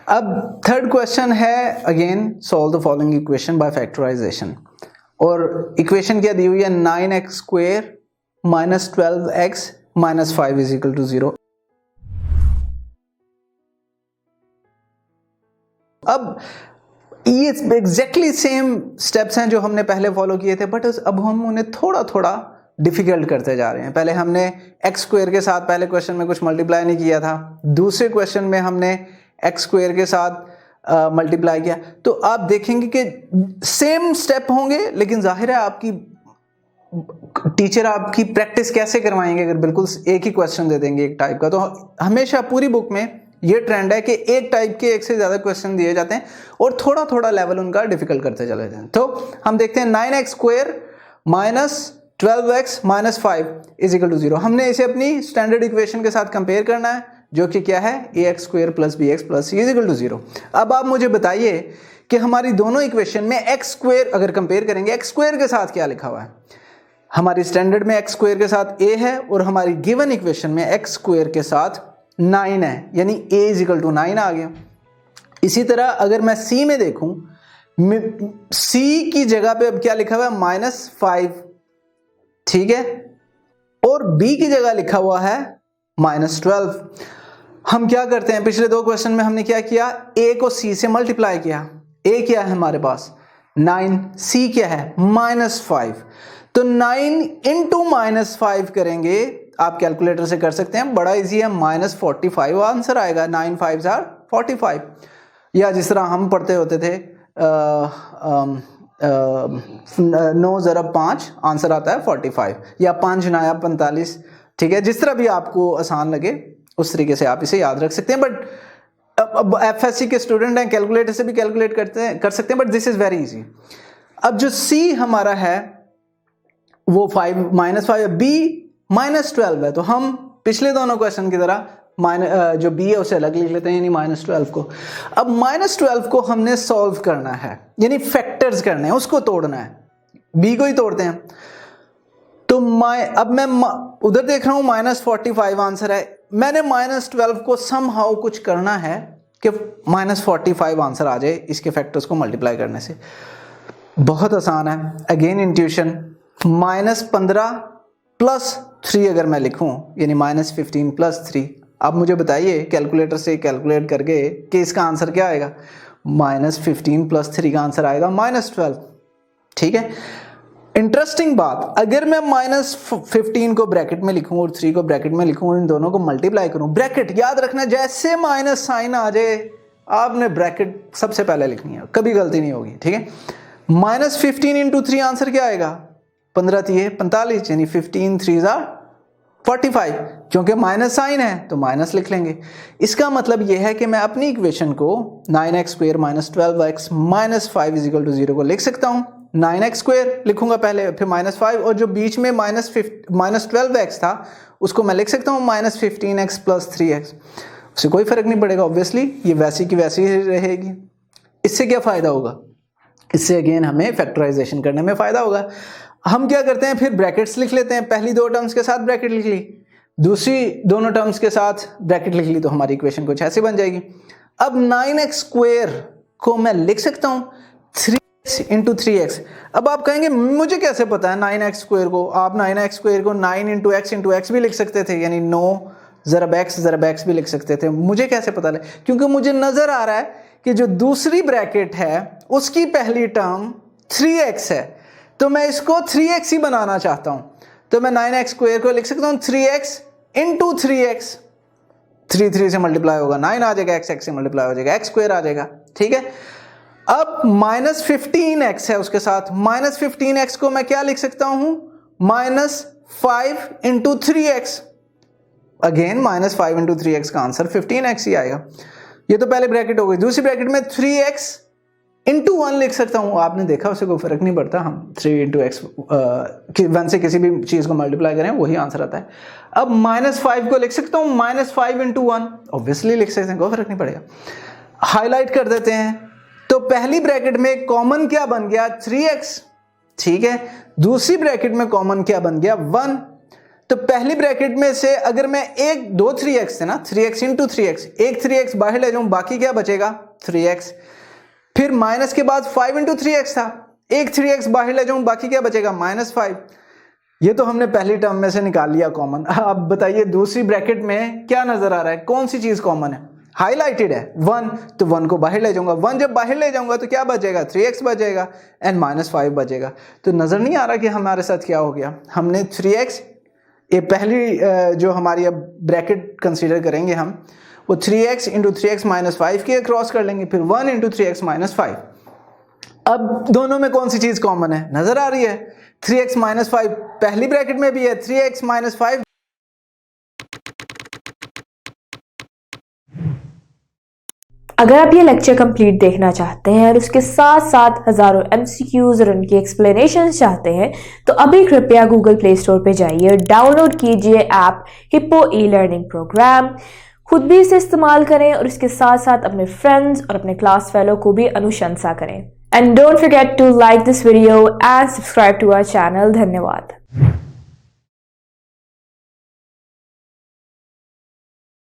अब third question है, again solve the following equation by factorisation. और इक्वेशन क्या दी हुई है, 9x square minus 12x minus 5 is equal to 0। अब ये एग्जैक्टली सेम स्टेप्स हैं जो हमने पहले फॉलो किए थे, बट अब हम उन्हें थोड़ा थोड़ा डिफिकल्ट करते जा रहे हैं। पहले हमने एक्स स्क्वायर के साथ पहले क्वेश्चन में कुछ मल्टीप्लाई नहीं किया था, दूसरे क्वेश्चन में हमने एक्स स्क्वायर के साथ मल्टीप्लाई किया। तो आप देखेंगे कि सेम स्टेप होंगे, लेकिन जाहिर है आपकी टीचर आपकी प्रैक्टिस कैसे करवाएंगे अगर बिल्कुल एक ही क्वेश्चन दे देंगे एक टाइप का। तो हमेशा पूरी बुक में ये ट्रेंड है कि एक टाइप के एक से ज्यादा क्वेश्चन दिए जाते हैं और थोड़ा थोड़ा लेवल उनका डिफिकल्ट करते चले जाते हैं। तो हम देखते हैं 9x square minus 12x minus 5 is equal to 0। हमने इसे अपनी स्टैंडर्ड इक्वेशन के साथ कंपेयर करना है, जो कि क्या है, ax square plus bx plus c is equal to 0। अब आप मुझे बताइए कि हमारी दोनों इक्वेशन में x स्क्वायर अगर कंपेयर करेंगे, x स्क्वायर के साथ क्या लिखा हुआ है। हमारी स्टैंडर्ड में x स्क्वायर के साथ a है और हमारी गिवन इक्वेशन में x स्क्वायर के साथ 9 है, यानी a इज इक्वल टू 9 आ गया। इसी तरह अगर मैं c में देखूं, c की जगह पे अब क्या लिखा हुआ है, माइनस 5, ठीक है, और b की जगह लिखा हुआ है माइनस 12। हम क्या करते हैं, पिछले दो क्वेश्चन में हमने क्या किया, a को c से मल्टीप्लाई किया। a क्या है हमारे पास 9, c क्या है माइनस 5। तो 9 इंटू माइनस 5 करेंगे, आप कैलकुलेटर से कर सकते हैं, बड़ा इजी है, माइनस 45 आंसर आएगा। 9 5 आर 45, या जिस तरह हम पढ़ते होते थे 9 ज़रब 5 आंसर आता है 45, या 5 9 45, ठीक है, जिस तरह भी आपको आसान लगे उस तरीके से आप इसे याद रख सकते हैं। बट अब एफएससी के स्टूडेंट हैं, कैलकुलेटर से भी कैलकुलेट कर सकते हैं, but this is very easy. अब जो सी हमारा है वो 5 माइनस 5, बी माइनस 12 है, तो हम पिछले दोनों क्वेश्चन की तरह जो बी है उसे अलग लिख लेते हैं, यानी माइनस 12 को। अब माइनस 12 को हमने सॉल्व करना है, यानी फैक्टर्स करने हैं, उसको तोड़ना है, बी को ही तोड़ते हैं। तो अब मैं उधर देख रहा हूं माइनस 45 आंसर है, मैंने माइनस 12 को समहाउ कुछ करना है कि माइनस 45 आंसर आ जाए इसके फैक्टर्स को मल्टीप्लाई करने से। बहुत आसान है, अगेन इंट्यूशन, माइनस 15 प्लस 3 अगर मैं लिखूं, यानी माइनस 15 प्लस 3। अब मुझे बताइए कैलकुलेटर से कैलकुलेट करके कि इसका आंसर क्या आएगा, माइनस 15 प्लस 3 का आंसर आएगा माइनस 12, ठीक है। इंटरेस्टिंग बात, अगर मैं माइनस 15 को ब्रैकेट में लिखूं और 3 को ब्रैकेट में लिखूं और इन दोनों को मल्टीप्लाई करूं, ब्रैकेट याद रखना, जैसे माइनस साइन आ जाए आपने ब्रैकेट सबसे पहले लिखनी है, कभी गलती नहीं होगी, ठीक है। माइनस 15 इंटू 3 आंसर क्या आएगा, 15 3 45, यानी 15 3 45, क्योंकि माइनस साइन है तो माइनस लिख लेंगे। इसका मतलब यह है कि मैं अपनी इक्वेशन को 9x square minus 12x minus 5 is equal to 0 को लिख सकता हूं। 9x स्क्वायर लिखूंगा पहले, फिर माइनस 5, और जो बीच में माइनस 12x था उसको मैं लिख सकता हूं माइनस 15x प्लस 3x, उससे कोई फर्क नहीं पड़ेगा, ऑब्वियसली ये वैसी की वैसी ही रहेगी। इससे क्या फायदा होगा, इससे अगेन हमें फैक्टराइजेशन करने में फायदा होगा। हम क्या करते हैं, फिर ब्रैकेट्स लिख लेते हैं, पहली दो टर्म्स के साथ ब्रैकेट लिख ली, दूसरी दोनों टर्म्स के साथ ब्रैकेट लिख ली, तो हमारी इक्वेशन कुछ ऐसी बन जाएगी। अब 9x स्क्वायर को मैं लिख सकता हूं 3x इंटू 3x। अब आप कहेंगे मुझे कैसे पता है 9x स्क्वायर को, आप 9x स्क्वायर को 9 इंटू x भी लिख सकते थे, यानी 9 ज़रब x भी लिख सकते थे। मुझे कैसे पता लगे, क्योंकि मुझे नजर आ रहा है कि जो दूसरी ब्रैकेट है उसकी पहली टर्म 3x है, तो मैं इसको 3x ही बनाना चाहता हूं, तो मैं 9x स्क्वायर को लिख सकता हूं 3x इंटू 3x, 3 3 से मल्टीप्लाई होगा 9 आ जाएगा, x से मल्टीप्लाई हो जाएगा x स्क्वायर आ जाएगा, ठीक है। अब माइनस 15x है उसके साथ, माइनस 15x को मैं क्या लिख सकता हूं, minus 5 into 3x, again minus 5 into 3x का आंसर 15x ही आएगा। ये तो पहले ब्रैकेट हो गई, दूसरी ब्रैकेट में 3x इंटू 1 लिख सकता हूं, आपने देखा उसे कोई फर्क नहीं पड़ता, हम 3 इंटू एक्स 1 से किसी भी चीज को मल्टीप्लाई करें वही आंसर आता है। अब माइनस 5 को लिख सकता हूं माइनस 5 इंटू 1, ऑब्वियसली लिख सकते हैं, कोई फर्क नहीं पड़ेगा। हाईलाइट कर देते हैं, तो पहली ब्रैकेट में कॉमन क्या बन गया 3x, ठीक है, दूसरी ब्रैकेट में कॉमन क्या बन गया 1, तो पहली ब्रैकेट में से अगर मैं एक दो 3x थे ना, 3x इंटू 3x, एक 3x बाहर ले जाऊं, बाकी क्या बचेगा 3x। फिर माइनस के बाद 5 इंटू 3x था, एक 3x बाहर ले जाऊं, बाकी क्या बचेगा -5। ये तो हमने पहली टर्म में से निकाल लिया कॉमन। अब बताइए दूसरी ब्रैकेट में क्या नजर आ रहा है, कौन सी चीज कॉमन है, हाईलाइटेड है 1, तो 1 को बाहर ले जाऊंगा, 1 जब बाहर ले जाऊंगा तो क्या बचेगा 3x बचेगा एंड -5 बचेगा। तो नजर नहीं आ रहा कि हमारे साथ क्या हो गया, हमने 3x, ये पहली जो हमारी अब ब्रैकेट कंसीडर करेंगे हम, वो 3x इंटू 3x -5 की क्रॉस कर लेंगे, फिर 1 इंटू 3x -5। अब दोनों में कौन सी चीज कॉमन है, नजर आ रही है 3x -5 पहली ब्रैकेट में भी है, 3x -5। अगर आप ये लेक्चर कंप्लीट देखना चाहते हैं और उसके साथ साथ हजारों MCQs और उनकी एक्सप्लेनेशंस चाहते हैं तो अभी कृपया गूगल प्ले स्टोर पे जाइए और डाउनलोड कीजिए ऐप हिप्पो ई-लर्निंग प्रोग्राम। खुद भी इसे इस्तेमाल करें और इसके साथ साथ अपने फ्रेंड्स और अपने क्लास फेलो को भी अनुशंसा करें। And don't forget to like this video and subscribe to our channel. धन्यवाद।